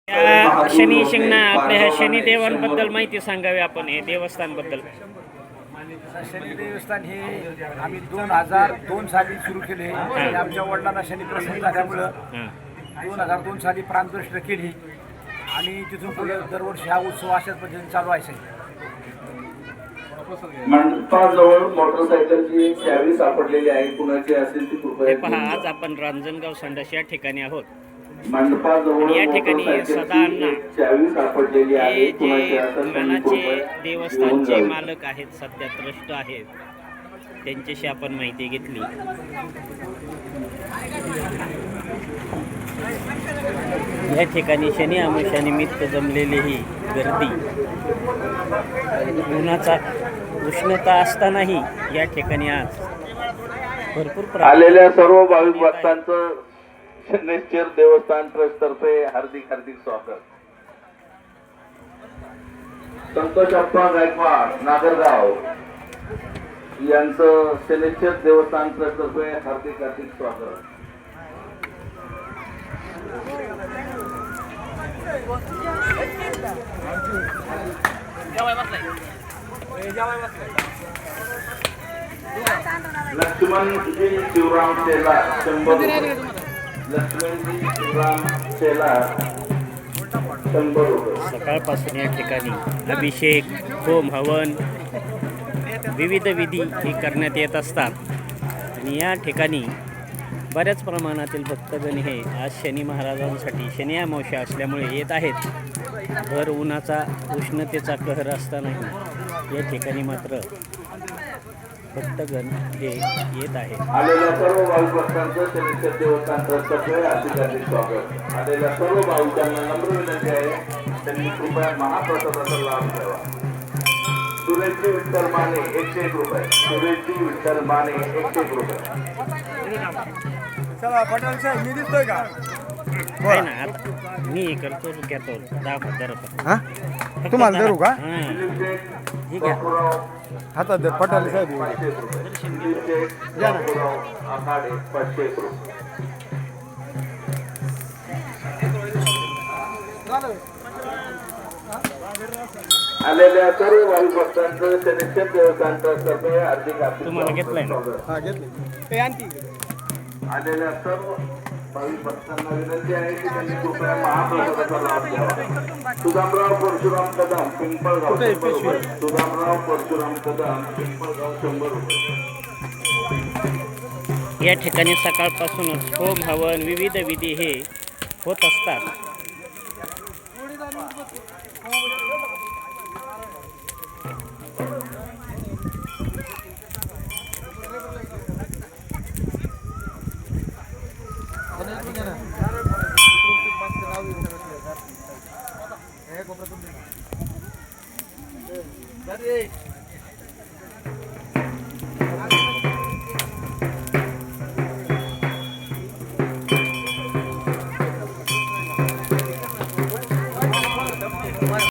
शनी शिंगणा आपल्या ह्या शनिदेवांबद्दल माहिती सांगावी आपण हे देवस्थानबद्दल. शनी देवस्थान हे आम्ही 2002 साली सुरू केले. आमच्या वडिलांना शनी प्रसन्न झाल्यामुळं 2002 साली प्राणप्रतिष्ठा केली आणि तिथून पुढे दरवर्षी हा उत्सव अशाच पद्धतीने चालू आहे. मंडपाजवळ मोटरसायकलची चावी सापडलेली आहे. कुणाची असेल ती कृपया पहा, आज आपण रांजणगाव संडास या ठिकाणी आहोत. मंडपाजवळ या ठिकाणी सदा अण्णा चावी सापडलेली आहे. हे कुणाची जे असेल ती मनाचे कृपया देवस्थानचे मालक आहेत, सध्या ट्रस्ट आहेत, त्यांच्याशी आपण माहिती घेतली. या ठिकाणी शनी अमावस्यानिमित्त जमलेली ही गर्दी, उष्णता असतानाही या ठिकाणी आज भरपूर आलेल्या सर्व भाविक भक्तांचं शनेश्वर देवस्थान ट्रस्ट तर्फे हार्दिक स्वागत. संतोष अप्पा गायकवाड नागरगाव यांचं शनेश्वर देवस्थान ट्रस्ट तर्फे हार्दिक स्वागत. लक्ष्मणजी शिवराम शेला 100 रुपये. लक्ष्मणजी शिवराम शेला 100 रुपये. सकाळपासून या ठिकाणी अभिषेक, होम, हवन, विविध विधी हे करण्यात येत असतात आणि या ठिकाणी बऱ्याच प्रमाणातील भक्तगण हे आज शनी महाराजांसाठी शनी अमावस्या असल्यामुळे येत आहेत. भर उष्णतेचा कहर असतानाही या ठिकाणी मात्र भक्तगण हे येत आहेत. आलेल्या सर्व भाविक भक्तांचं शनेश्वर देवस्थान ट्रस्टतर्फे हार्दिक स्वागत. आलेल्या सर्व भाविकांना नम्र विनंती आहे, त्यांनी कृपया महाप्रसादाचा लाभ घ्यावा. सुरेशजी विठ्ठल माने 101 रुपये. सुरेशजी विठ्ठल माने 101 रुपये. चला पटेल साहेब, मी दिसतोय का? आहे ना, आता मी करतो घेतो 10,000 रुपये. तुम्हाला धरू का? ठीक आहे. हातात दे पटेल साहेब. आखाडे 501 रुपये. आलेल्या सर्व भाविक भक्तांचं शनेश्वर देवस्थान ट्रस्टतर्फे हार्दिक तुम्हाला घेतलंय ना? हा घेतली. आलेल्या सर्व भाविक भक्तांना विनंती आहे की त्यांनी कृपया महाप्रसादाचा लाभ घ्यावा. सुदामराव परशुराम कदम पिंपळगाव 100 रुपये. सुदामराव परशुराम कदम पिंपळगाव 100 रुपये. या ठिकाणी सकाळपासूनच होम, हवन, विविध विधी हे होत असतात. हे